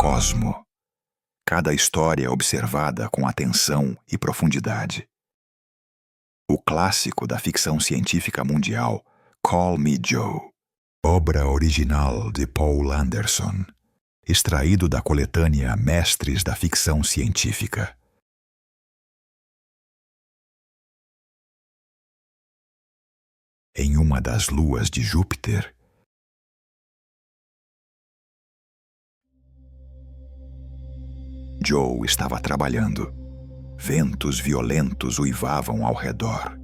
Cosmo. Cada história observada com atenção e profundidade. O clássico da ficção científica mundial, Call Me Joe, obra original de Paul Anderson, extraído da coletânea Mestres da Ficção Científica. Em uma das luas de Júpiter, Joe estava trabalhando. Ventos violentos uivavam ao redor,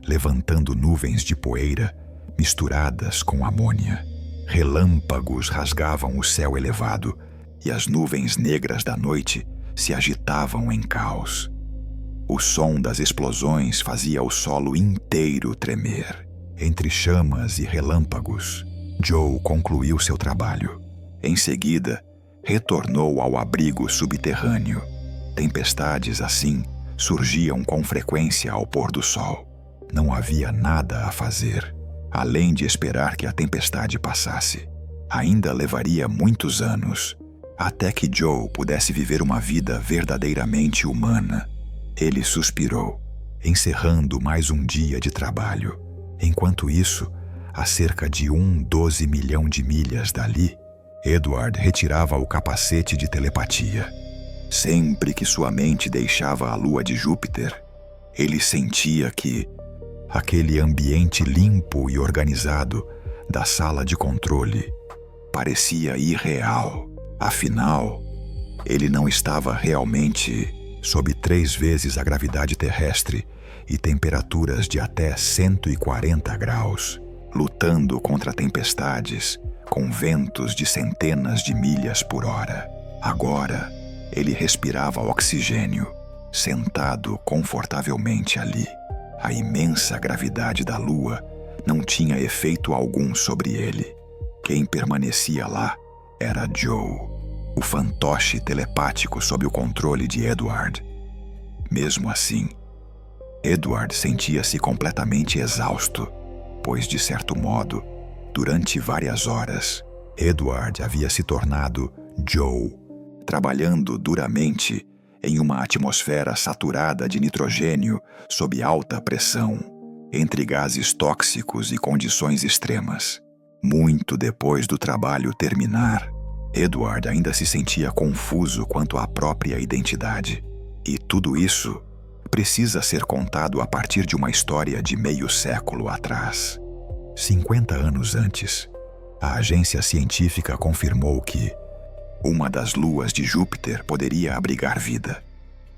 levantando nuvens de poeira misturadas com amônia. Relâmpagos rasgavam o céu elevado e as nuvens negras da noite se agitavam em caos. O som das explosões fazia o solo inteiro tremer. Entre chamas e relâmpagos, Joe concluiu seu trabalho. Em seguida, retornou ao abrigo subterrâneo. Tempestades assim surgiam com frequência ao pôr do sol. Não havia nada a fazer, além de esperar que a tempestade passasse. Ainda levaria muitos anos, até que Joe pudesse viver uma vida verdadeiramente humana. Ele suspirou, encerrando mais um dia de trabalho. Enquanto isso, a cerca de 12 milhão de milhas dali, Edward retirava o capacete de telepatia. Sempre que sua mente deixava a lua de Júpiter, ele sentia que aquele ambiente limpo e organizado da sala de controle parecia irreal. Afinal, ele não estava realmente sob 3 vezes a gravidade terrestre e temperaturas de até 140 graus, lutando contra tempestades com ventos de centenas de milhas por hora. Agora, ele respirava oxigênio, sentado confortavelmente ali. A imensa gravidade da Lua não tinha efeito algum sobre ele. Quem permanecia lá era Joe, o fantoche telepático sob o controle de Edward. Mesmo assim, Edward sentia-se completamente exausto, pois, de certo modo, durante várias horas, Edward havia se tornado Joe, trabalhando duramente em uma atmosfera saturada de nitrogênio sob alta pressão, entre gases tóxicos e condições extremas. Muito depois do trabalho terminar, Edward ainda se sentia confuso quanto à própria identidade. E tudo isso precisa ser contado a partir de uma história de meio século atrás. 50 anos antes, a agência científica confirmou que uma das luas de Júpiter poderia abrigar vida.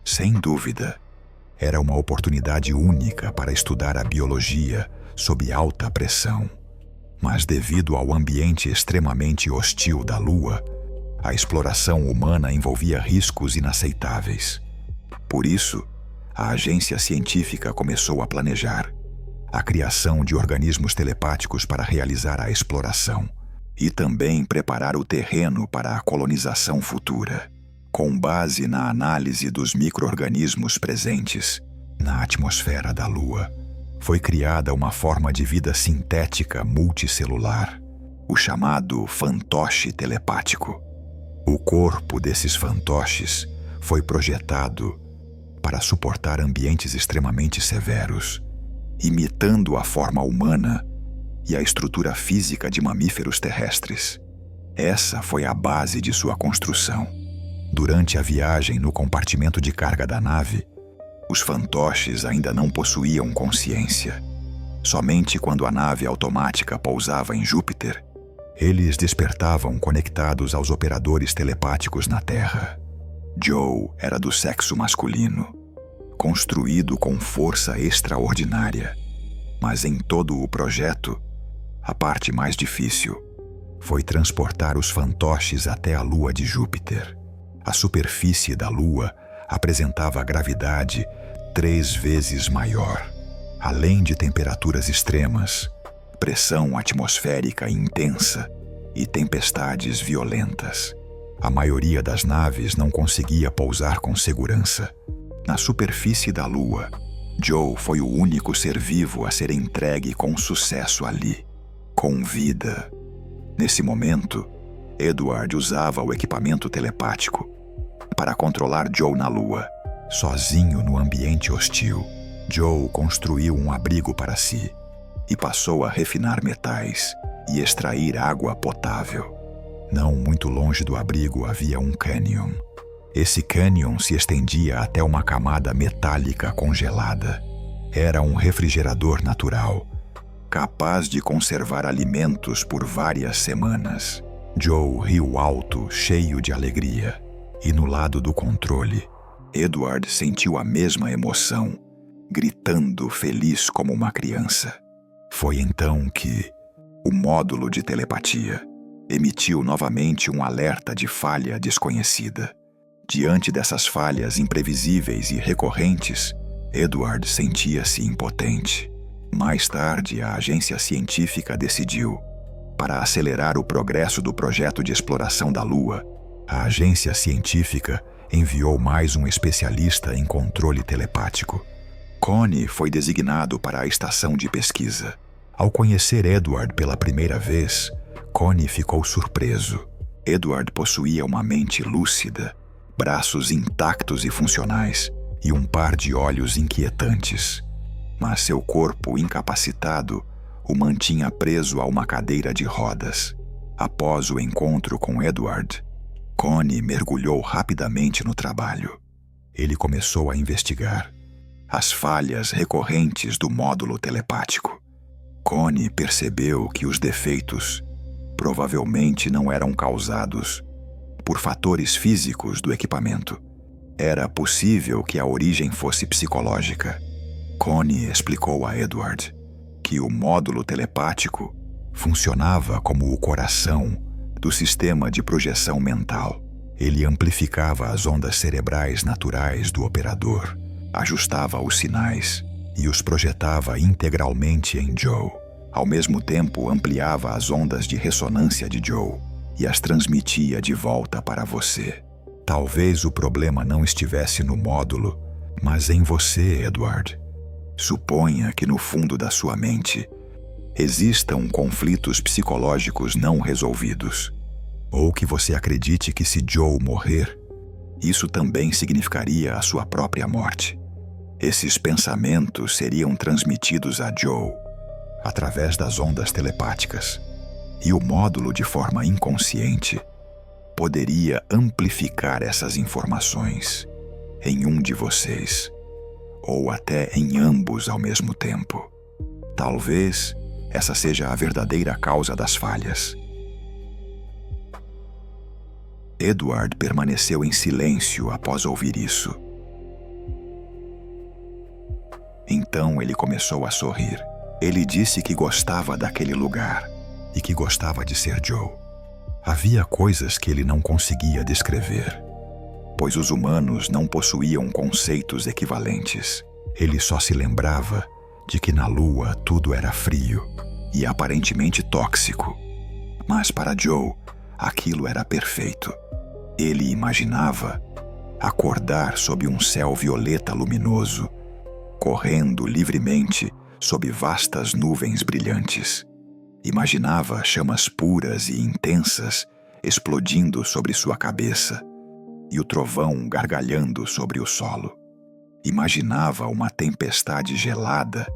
Sem dúvida, era uma oportunidade única para estudar a biologia sob alta pressão. Mas devido ao ambiente extremamente hostil da Lua, a exploração humana envolvia riscos inaceitáveis. Por isso, a agência científica começou a planejar a criação de organismos telepáticos para realizar a exploração e também preparar o terreno para a colonização futura, com base na análise dos micro-organismos presentes na atmosfera da Lua. Foi criada uma forma de vida sintética multicelular, o chamado fantoche telepático. O corpo desses fantoches foi projetado para suportar ambientes extremamente severos, imitando a forma humana e a estrutura física de mamíferos terrestres. Essa foi a base de sua construção. Durante a viagem no compartimento de carga da nave, os fantoches ainda não possuíam consciência. Somente quando a nave automática pousava em Júpiter, eles despertavam conectados aos operadores telepáticos na Terra. Joe era do sexo masculino, construído com força extraordinária. Mas em todo o projeto, a parte mais difícil foi transportar os fantoches até a Lua de Júpiter. A superfície da Lua apresentava gravidade 3 vezes maior, além de temperaturas extremas, pressão atmosférica intensa e tempestades violentas. A maioria das naves não conseguia pousar com segurança. Na superfície da Lua, Joe foi o único ser vivo a ser entregue com sucesso ali, com vida. Nesse momento, Edward usava o equipamento telepático para controlar Joe na Lua. Sozinho no ambiente hostil, Joe construiu um abrigo para si e passou a refinar metais e extrair água potável. Não muito longe do abrigo havia um cânion. Esse cânion se estendia até uma camada metálica congelada. Era um refrigerador natural, capaz de conservar alimentos por várias semanas. Joe riu alto, cheio de alegria. E no lado do controle, Edward sentiu a mesma emoção, gritando feliz como uma criança. Foi então que o módulo de telepatia emitiu novamente um alerta de falha desconhecida. Diante dessas falhas imprevisíveis e recorrentes, Edward sentia-se impotente. Mais tarde, a agência científica decidiu, para acelerar o progresso do projeto de exploração da Lua, a agência científica enviou mais um especialista em controle telepático. Connie foi designado para a estação de pesquisa. Ao conhecer Edward pela primeira vez, Connie ficou surpreso. Edward possuía uma mente lúcida, braços intactos e funcionais, e um par de olhos inquietantes. Mas seu corpo incapacitado o mantinha preso a uma cadeira de rodas. Após o encontro com Edward, Connie mergulhou rapidamente no trabalho. Ele começou a investigar as falhas recorrentes do módulo telepático. Connie percebeu que os defeitos provavelmente não eram causados por fatores físicos do equipamento. Era possível que a origem fosse psicológica. Connie explicou a Edward que o módulo telepático funcionava como o coração do sistema de projeção mental. Ele amplificava as ondas cerebrais naturais do operador, ajustava os sinais e os projetava integralmente em Joe. Ao mesmo tempo, ampliava as ondas de ressonância de Joe e as transmitia de volta para você. Talvez o problema não estivesse no módulo, mas em você, Edward. Suponha que no fundo da sua mente existam conflitos psicológicos não resolvidos. Ou que você acredite que se Joe morrer, isso também significaria a sua própria morte. Esses pensamentos seriam transmitidos a Joe através das ondas telepáticas, e o módulo, de forma inconsciente, poderia amplificar essas informações em um de vocês, ou até em ambos ao mesmo tempo. Talvez essa seja a verdadeira causa das falhas. Edward permaneceu em silêncio após ouvir isso. Então ele começou a sorrir. Ele disse que gostava daquele lugar e que gostava de ser Joe. Havia coisas que ele não conseguia descrever, pois os humanos não possuíam conceitos equivalentes. Ele só se lembrava de que na Lua tudo era frio e aparentemente tóxico. Mas para Joe, aquilo era perfeito. Ele imaginava acordar sob um céu violeta luminoso, correndo livremente sob vastas nuvens brilhantes. Imaginava chamas puras e intensas explodindo sobre sua cabeça e o trovão gargalhando sobre o solo. Imaginava uma tempestade gelada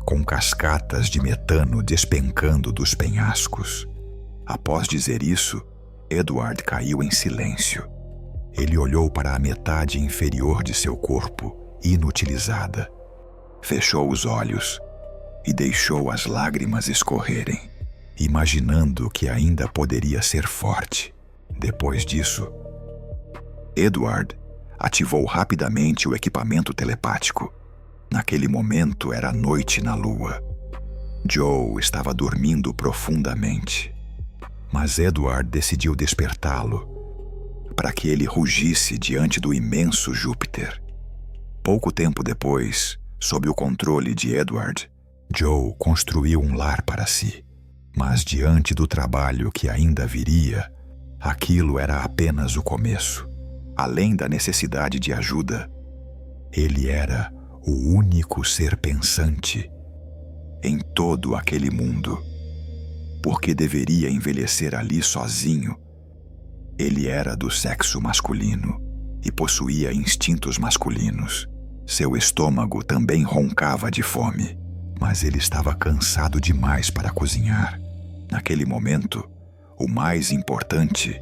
com cascatas de metano despencando dos penhascos. Após dizer isso, Edward caiu em silêncio. Ele olhou para a metade inferior de seu corpo, inutilizada. Fechou os olhos e deixou as lágrimas escorrerem, imaginando que ainda poderia ser forte. Depois disso, Edward ativou rapidamente o equipamento telepático. Naquele momento era noite na Lua. Joe estava dormindo profundamente, mas Edward decidiu despertá-lo para que ele rugisse diante do imenso Júpiter. Pouco tempo depois, sob o controle de Edward, Joe construiu um lar para si. Mas diante do trabalho que ainda viria, aquilo era apenas o começo. Além da necessidade de ajuda, ele era o único ser pensante em todo aquele mundo. Porque deveria envelhecer ali sozinho Ele era do sexo masculino e possuía instintos masculinos. Seu estômago também roncava de fome, mas ele estava cansado demais para cozinhar. Naquele momento, o mais importante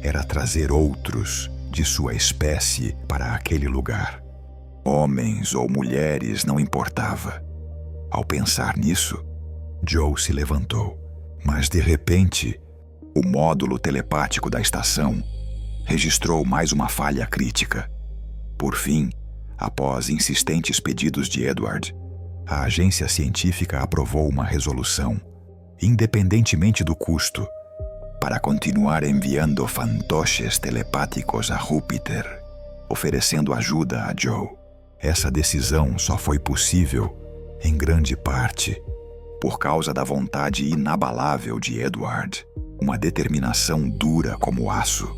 era trazer outros de sua espécie para aquele lugar. Homens ou mulheres, não importava. Ao pensar nisso, Joe se levantou, mas de repente, o módulo telepático da estação registrou mais uma falha crítica. Por fim, após insistentes pedidos de Edward, a agência científica aprovou uma resolução, independentemente do custo, para continuar enviando fantoches telepáticos a Júpiter, oferecendo ajuda a Joe. Essa decisão só foi possível, em grande parte, por causa da vontade inabalável de Edward, uma determinação dura como aço.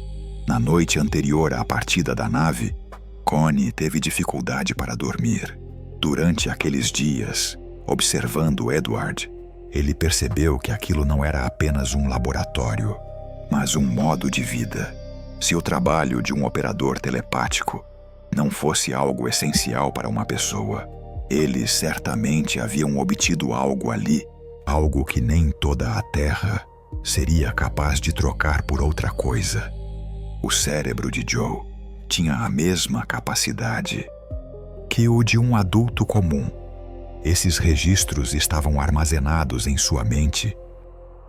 Na noite anterior à partida da nave, Connie teve dificuldade para dormir. Durante aqueles dias, observando Edward, ele percebeu que aquilo não era apenas um laboratório, mas um modo de vida. Se o trabalho de um operador telepático não fosse algo essencial para uma pessoa, eles certamente haviam obtido algo ali, algo que nem toda a Terra seria capaz de trocar por outra coisa. O cérebro de Joe tinha a mesma capacidade que o de um adulto comum. Esses registros estavam armazenados em sua mente,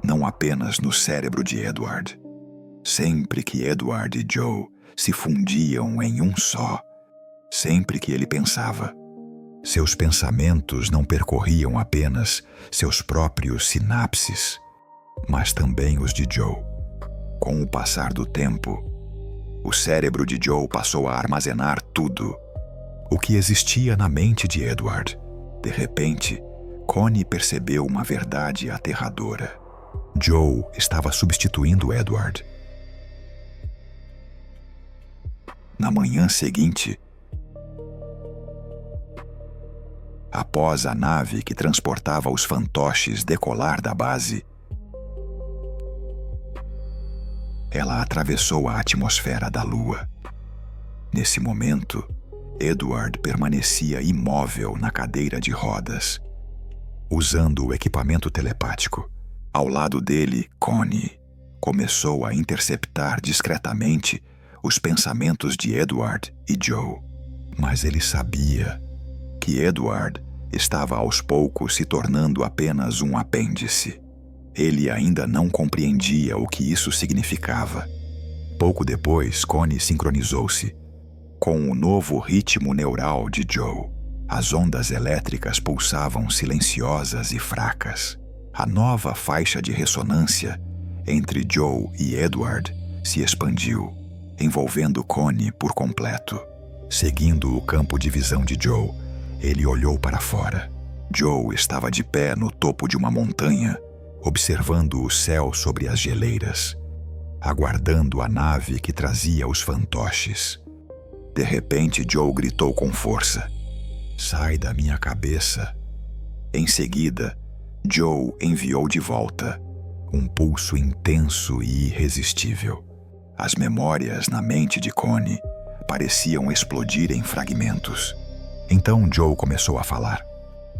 não apenas no cérebro de Edward. Sempre que Edward e Joe se fundiam em um só, sempre que ele pensava, seus pensamentos não percorriam apenas seus próprios sinapses, mas também os de Joe. Com o passar do tempo, o cérebro de Joe passou a armazenar tudo o que existia na mente de Edward. De repente, Connie percebeu uma verdade aterradora. Joe estava substituindo Edward. Na manhã seguinte, após a nave que transportava os fantoches decolar da base, ela atravessou a atmosfera da Lua. Nesse momento, Edward permanecia imóvel na cadeira de rodas, usando o equipamento telepático. Ao lado dele, Connie começou a interceptar discretamente os pensamentos de Edward e Joe. Mas ele sabia que Edward estava aos poucos se tornando apenas um apêndice. Ele ainda não compreendia o que isso significava. Pouco depois, Connie sincronizou-se com o novo ritmo neural de Joe. As ondas elétricas pulsavam silenciosas e fracas. A nova faixa de ressonância entre Joe e Edward se expandiu, envolvendo Connie por completo. Seguindo o campo de visão de Joe, ele olhou para fora. Joe estava de pé no topo de uma montanha, observando o céu sobre as geleiras, aguardando a nave que trazia os fantoches. De repente, Joe gritou com força: "Sai da minha cabeça!" Em seguida, Joe enviou de volta um pulso intenso e irresistível. As memórias na mente de Connie pareciam explodir em fragmentos. Então Joe começou a falar,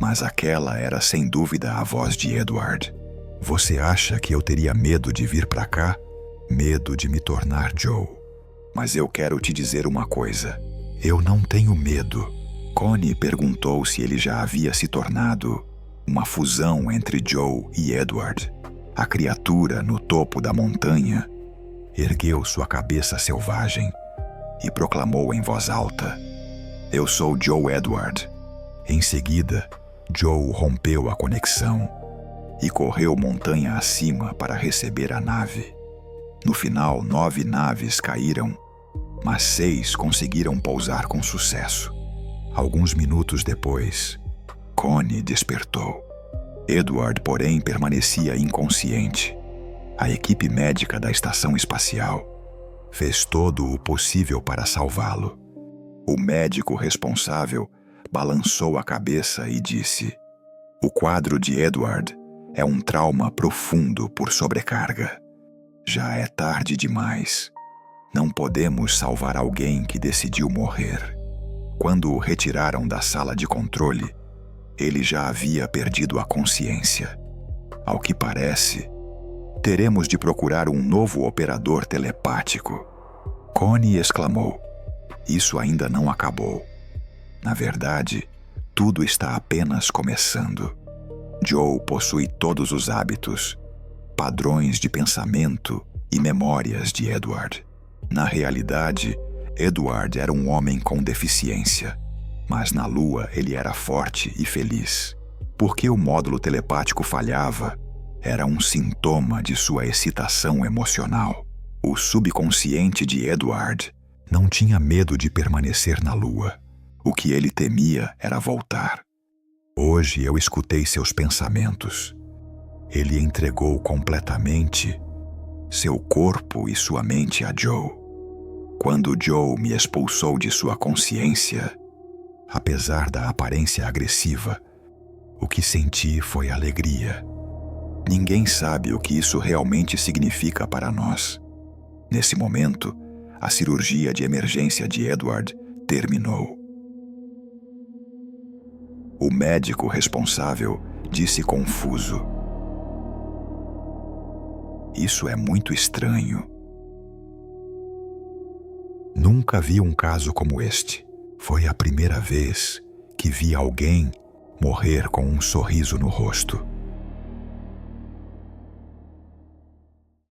mas aquela era sem dúvida a voz de Edward. "Você acha que eu teria medo de vir para cá? Medo de me tornar Joe? Mas eu quero te dizer uma coisa. Eu não tenho medo." Connie perguntou se ele já havia se tornado uma fusão entre Joe e Edward. A criatura no topo da montanha ergueu sua cabeça selvagem e proclamou em voz alta: "Eu sou Joe Edward." Em seguida, Joe rompeu a conexão e correu montanha acima para receber a nave. No final, 9 naves caíram, mas 6 conseguiram pousar com sucesso. Alguns minutos depois, Connie despertou. Edward, porém, permanecia inconsciente. A equipe médica da estação espacial fez todo o possível para salvá-lo. O médico responsável balançou a cabeça e disse: "O quadro de Edward é um trauma profundo por sobrecarga. Já é tarde demais." Não podemos salvar alguém que decidiu morrer. Quando o retiraram da sala de controle, ele já havia perdido a consciência. Ao que parece, teremos de procurar um novo operador telepático. Connie exclamou. Isso ainda não acabou. Na verdade, tudo está apenas começando. Joe possui todos os hábitos, padrões de pensamento e memórias de Edward. Na realidade, Edward era um homem com deficiência, mas na Lua ele era forte e feliz. Porque o módulo telepático falhava, era um sintoma de sua excitação emocional. O subconsciente de Edward não tinha medo de permanecer na Lua. O que ele temia era voltar. Hoje eu escutei seus pensamentos. Ele entregou completamente seu corpo e sua mente a Joe. Quando Joe me expulsou de sua consciência, apesar da aparência agressiva, o que senti foi alegria. Ninguém sabe o que isso realmente significa para nós. Nesse momento, a cirurgia de emergência de Edward terminou. O médico responsável disse confuso: "Isso é muito estranho. Nunca vi um caso como este. Foi a primeira vez que vi alguém morrer com um sorriso no rosto."